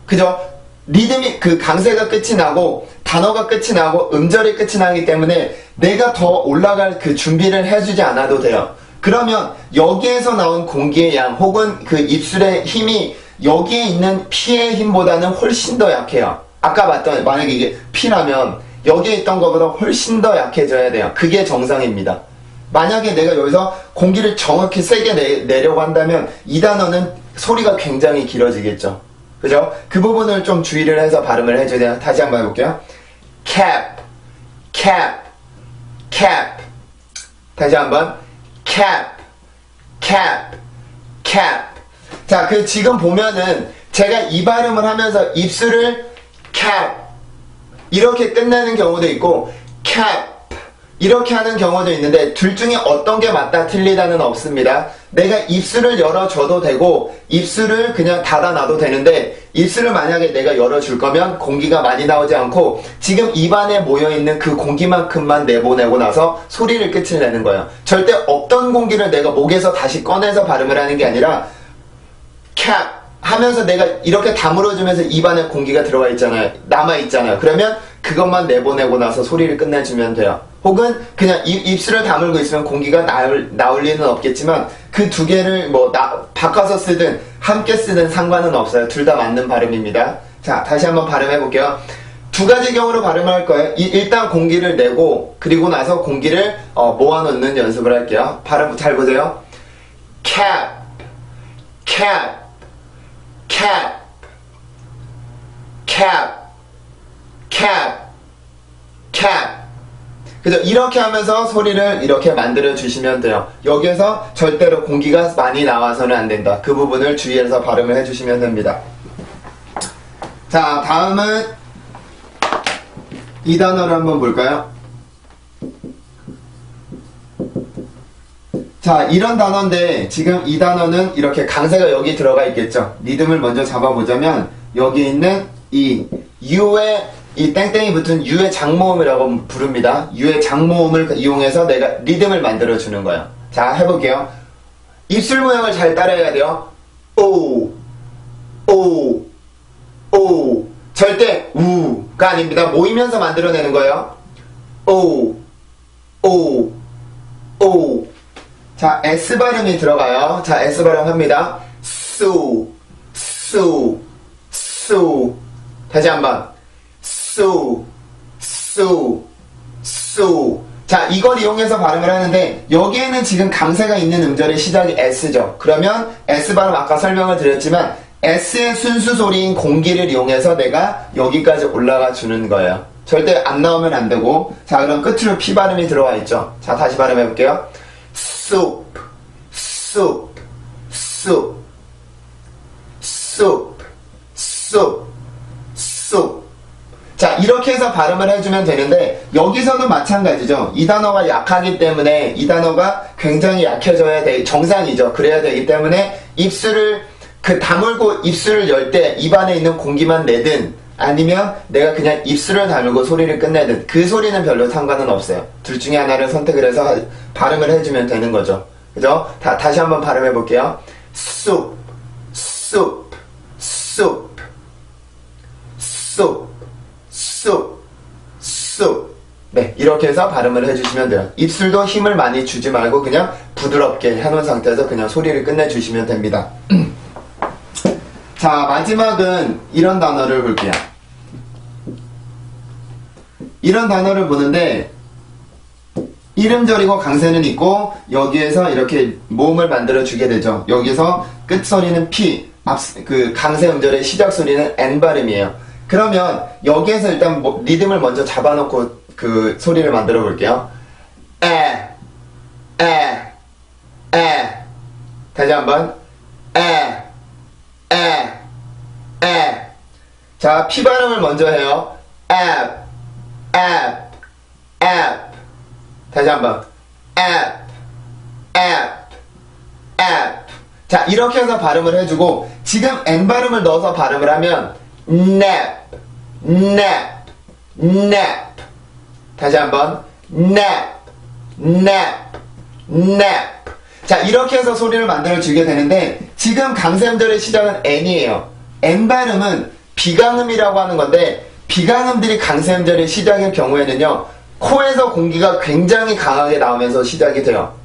그죠? 리듬이, 그 강세가 끝이 나고, 단어가 끝이 나고, 음절이 끝이 나기 때문에 내가 더 올라갈 그 준비를 해주지 않아도 돼요. 그러면 여기에서 나온 공기의 양, 혹은 그 입술의 힘이 여기에 있는 P의 힘보다는 훨씬 더 약해요. 아까 봤던, 만약에 이게 P라면 여기에 있던 것보다 훨씬 더 약해져야 돼요. 그게 정상입니다. 만약에 내가 여기서 공기를 정확히 세게 내려고 한다면 이 단어는 소리가 굉장히 길어지겠죠. 그죠? 그 부분을 좀 주의를 해서 발음을 해줘야. 다시 한번 해볼게요. cap. 다시 한번. cap. 자, 그 지금 보면은 제가 이 발음을 하면서 입술을 cap 이렇게 끝내는 경우도 있고 cap 이렇게 하는 경우도 있는데 둘 중에 어떤 게 맞다 틀리다는 없습니다. 내가 입술을 열어줘도 되고 입술을 그냥 닫아놔도 되는데 입술을 만약에 내가 열어줄 거면 공기가 많이 나오지 않고 지금 입안에 모여있는 그 공기만큼만 내보내고 나서 소리를 끝을 내는 거예요. 절대 없던 공기를 내가 목에서 다시 꺼내서 발음을 하는 게 아니라 cap 하면서 내가 이렇게 다물어주면서 입안에 공기가 들어가 있잖아요. 남아있잖아요. 그러면 그것만 내보내고 나서 소리를 끝내주면 돼요. 혹은 그냥 입술을 다물고 있으면 공기가 나올 리는 없겠지만 그 두 개를 바꿔서 쓰든 함께 쓰든 상관은 없어요. 둘 다 맞는 발음입니다. 자, 다시 한번 발음해 볼게요. 두 가지 경우로 발음을 할 거예요. 일단 공기를 내고 그리고 나서 공기를 모아놓는 연습을 할게요. 발음 잘 보세요. cap. 그죠? 이렇게 하면서 소리를 이렇게 만들어 주시면 돼요. 여기에서 절대로 공기가 많이 나와서는 안 된다. 그 부분을 주의해서 발음을 해주시면 됩니다. 자, 다음은 이 단어를 한번 볼까요? 자, 이런 단어인데 지금 이 단어는 이렇게 강세가 여기 들어가 있겠죠. 리듬을 먼저 잡아보자면 여기 있는 이 U의 이 땡땡이 붙은 U의 장모음이라고 부릅니다. U의 장모음을 이용해서 내가 리듬을 만들어주는 거예요. 자, 해볼게요. 입술 모양을 잘 따라해야 돼요. 오. 절대 우가 아닙니다. 모이면서 만들어내는 거예요. 오. 자, S 발음이 들어가요. 자, S 발음 합니다. 수. 다시 한번. 수. 자, 이걸 이용해서 발음을 하는데 여기에는 지금 강세가 있는 음절의 시작이 S죠. 그러면 S 발음 아까 설명을 드렸지만 S의 순수 소리인 공기를 이용해서 내가 여기까지 올라가 주는 거예요. 절대 안 나오면 안 되고. 자, 그럼 끝으로 P 발음이 들어와 있죠. 자, 다시 발음해 볼게요. 쑥. 자, 이렇게 이렇게 해서 발음을 해주면 되는데 여기서도 마찬가지죠. 이 단어가 약하기 때문에 이 단어가 굉장히 약해져야 돼. 정상이죠. 그래야 되기 때문에 입술을 다물고 입술을 열 때 입안에 있는 공기만 내든 아니면 내가 그냥 입술을 다물고 소리를 끝내든 그 소리는 별로 상관은 없어요. 둘 중에 하나를 선택을 해서 발음을 해주면 되는 거죠. 그죠? 다시 한번 발음해 볼게요. soup, soup, soup, soup, soup, soup. 네, 이렇게 해서 발음을 해주시면 돼요. 입술도 힘을 많이 주지 말고 그냥 부드럽게 해놓은 상태에서 그냥 소리를 끝내주시면 됩니다. 자, 마지막은 이런 단어를 볼게요. 이런 단어를 보는데 이름절이고 강세는 있고 여기에서 이렇게 모음을 만들어 주게 되죠. 여기서 끝소리는 P, 강세 음절의 시작 소리는 N 발음이에요. 그러면 여기에서 일단 리듬을 먼저 잡아놓고 그 소리를 만들어 볼게요. 에. 다시 한번 에. 자, P 발음을 먼저 해요. 앱. 다시 한번 앱. 자, 이렇게 해서 발음을 해주고 지금 N 발음을 넣어서 발음을 하면 nap. 다시 한번 nap. 자, 이렇게 해서 소리를 만들어주게 되는데 지금 강세음절의 시작은 N이에요. N 발음은 비강음이라고 하는 건데 비강음들이 강세음절의 시작일 경우에는요 코에서 공기가 굉장히 강하게 나오면서 시작이 돼요.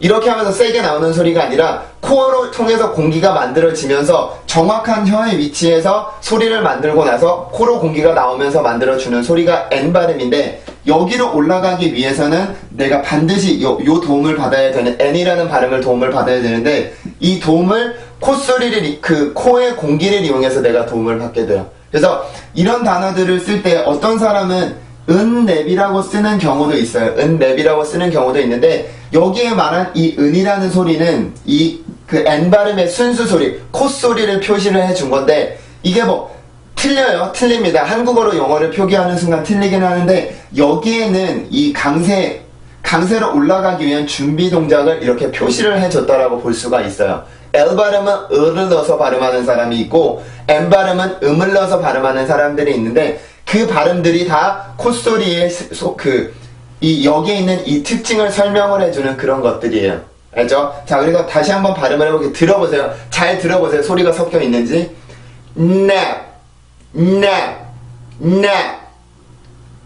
이렇게 하면서 세게 나오는 소리가 아니라 코로 통해서 공기가 만들어지면서 정확한 혀의 위치에서 소리를 만들고 나서 코로 공기가 나오면서 만들어주는 소리가 N 발음인데 여기로 올라가기 위해서는 내가 반드시 요 도움을 받아야 되는 N이라는 발음을 도움을 받아야 되는데 이 도움을 콧소리를 코의 공기를 이용해서 내가 도움을 받게 돼요. 그래서 이런 단어들을 쓸 때 어떤 사람은 은랩이라고 쓰는 경우도 있어요. 은랩이라고 쓰는 경우도 있는데 여기에 말한 이 은이라는 소리는 N 발음의 순수 소리, 콧소리를 표시를 해준 건데 이게 틀려요. 틀립니다. 한국어로 영어를 표기하는 순간 틀리긴 하는데 여기에는 이 강세로 올라가기 위한 준비 동작을 이렇게 표시를 해줬다라고 볼 수가 있어요. L 발음은 을을 넣어서 발음하는 사람이 있고 M 발음은 음을 넣어서 발음하는 사람들이 있는데 그 발음들이 다 콧소리의 여기에 있는 이 특징을 설명을 해주는 그런 것들이에요. 알죠? 자, 그리고 다시 한번 발음을 해보게 들어보세요. 잘 들어보세요. 소리가 섞여 있는지. nap.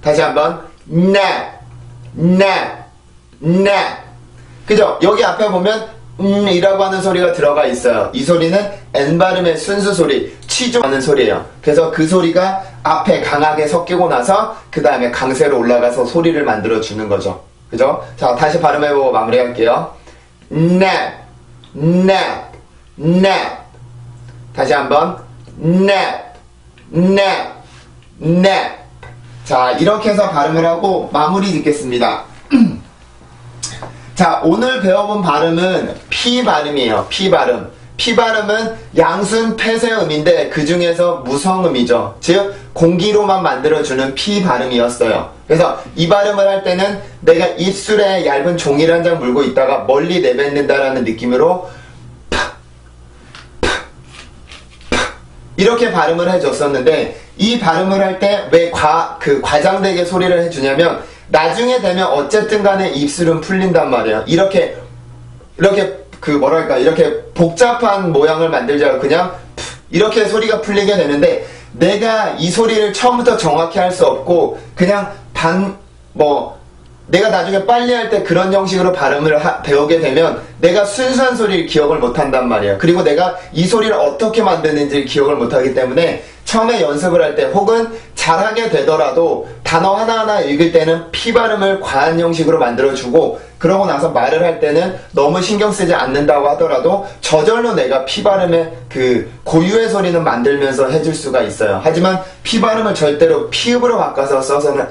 다시 한번 nap. 그죠? 여기 앞에 보면 이라고 하는 소리가 들어가 있어요. 이 소리는 N 발음의 순수 소리, 치조하는 소리예요. 그래서 그 소리가 앞에 강하게 섞이고 나서 그 다음에 강세로 올라가서 소리를 만들어 주는 거죠. 그죠? 자, 다시 발음해보고 마무리할게요. nap. 다시 한번 nap. 자, 이렇게 해서 발음을 하고 마무리 짓겠습니다. 자, 오늘 배워본 발음은 P 발음이에요. P 발음. P 발음은 양순 폐쇄음인데 그 중에서 무성음이죠. 즉 공기로만 만들어주는 P 발음이었어요. 그래서 이 발음을 할 때는 내가 입술에 얇은 종이를 한 장 물고 있다가 멀리 내뱉는다라는 느낌으로 이렇게 발음을 해줬었는데 이 발음을 할 때 왜 과장되게 소리를 해주냐면 나중에 되면 어쨌든 간에 입술은 풀린단 말이에요. 이렇게 이렇게 복잡한 모양을 만들지 않고 그냥 이렇게 소리가 풀리게 되는데 내가 이 소리를 처음부터 정확히 할 수 없고 그냥 내가 나중에 빨리 할 때 그런 형식으로 발음을 배우게 되면 내가 순수한 소리를 기억을 못한단 말이에요. 그리고 내가 이 소리를 어떻게 만드는지 기억을 못하기 때문에 처음에 연습을 할 때 혹은 잘하게 되더라도 단어 하나하나 읽을 때는 P 발음을 과한 형식으로 만들어주고 그러고 나서 말을 할 때는 너무 신경 쓰지 않는다고 하더라도 저절로 내가 P 발음의 고유의 소리는 만들면서 해줄 수가 있어요. 하지만 P 발음을 절대로 피읍으로 바꿔서 써서는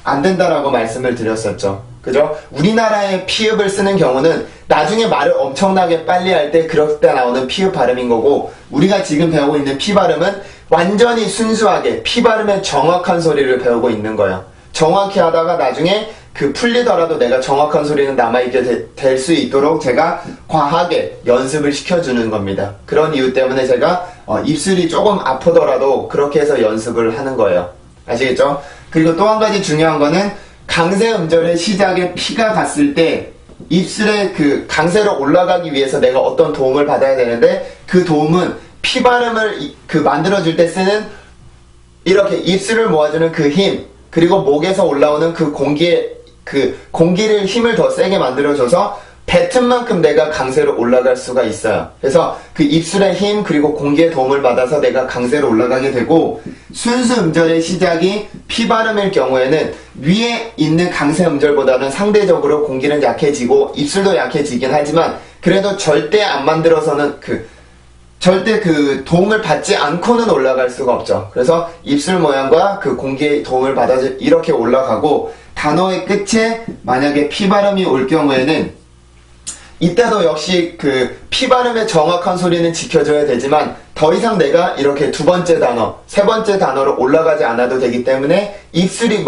안 된다라고 말씀을 드렸었죠. 그죠? 우리나라의 피읍을 쓰는 경우는 나중에 말을 엄청나게 빨리 할 때 그럴 때 나오는 피읍 발음인 거고 우리가 지금 배우고 있는 P 발음은 완전히 순수하게 피 발음의 정확한 소리를 배우고 있는 거예요. 정확히 하다가 나중에 그 풀리더라도 내가 정확한 소리는 남아있게 될 수 있도록 제가 과하게 연습을 시켜주는 겁니다. 그런 이유 때문에 제가 입술이 조금 아프더라도 그렇게 해서 연습을 하는 거예요. 아시겠죠? 그리고 또 한 가지 중요한 거는 강세 음절의 시작에 피가 갔을 때 입술에 그 강세로 올라가기 위해서 내가 어떤 도움을 받아야 되는데 그 도움은 피 발음을 만들어줄 때 쓰는 이렇게 입술을 모아주는 그 힘, 그리고 목에서 올라오는 그 공기를 힘을 더 세게 만들어줘서 뱉은 만큼 내가 강세로 올라갈 수가 있어요. 그래서 그 입술의 힘 그리고 공기의 도움을 받아서 내가 강세로 올라가게 되고, 순수 음절의 시작이 피 발음일 경우에는 위에 있는 강세 음절보다는 상대적으로 공기는 약해지고 입술도 약해지긴 하지만 그래도 절대 안 만들어서는 절대 그 도움을 받지 않고는 올라갈 수가 없죠. 그래서 입술 모양과 그 공기의 도움을 받아서 이렇게 올라가고, 단어의 끝에 만약에 피 발음이 올 경우에는 이때도 역시 그 피 발음의 정확한 소리는 지켜줘야 되지만 더 이상 내가 이렇게 두 번째 단어, 세 번째 단어로 올라가지 않아도 되기 때문에 입술에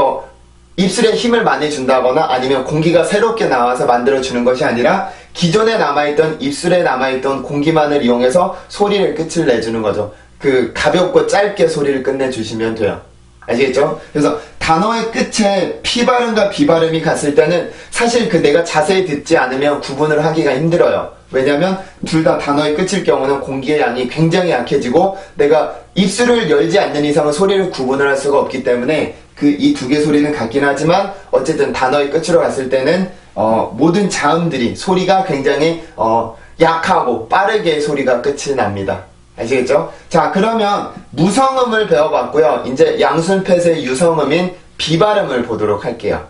힘을 많이 준다거나 아니면 공기가 새롭게 나와서 만들어주는 것이 아니라 기존에 남아있던 입술에 남아있던 공기만을 이용해서 소리를 끝을 내주는 거죠. 그 가볍고 짧게 소리를 끝내주시면 돼요. 아시겠죠? 그래서 단어의 끝에 피 발음과 비 발음이 갔을 때는 사실 내가 자세히 듣지 않으면 구분을 하기가 힘들어요. 왜냐면 둘 다 단어의 끝일 경우는 공기의 양이 굉장히 약해지고 내가 입술을 열지 않는 이상은 소리를 구분을 할 수가 없기 때문에 이 두 개 소리는 같긴 하지만 어쨌든 단어의 끝으로 갔을 때는 모든 자음들이 소리가 굉장히 약하고 빠르게 소리가 끝이 납니다. 아시겠죠? 자, 그러면 무성음을 배워봤고요. 이제 양순 펫의 유성음인 비 발음을 보도록 할게요.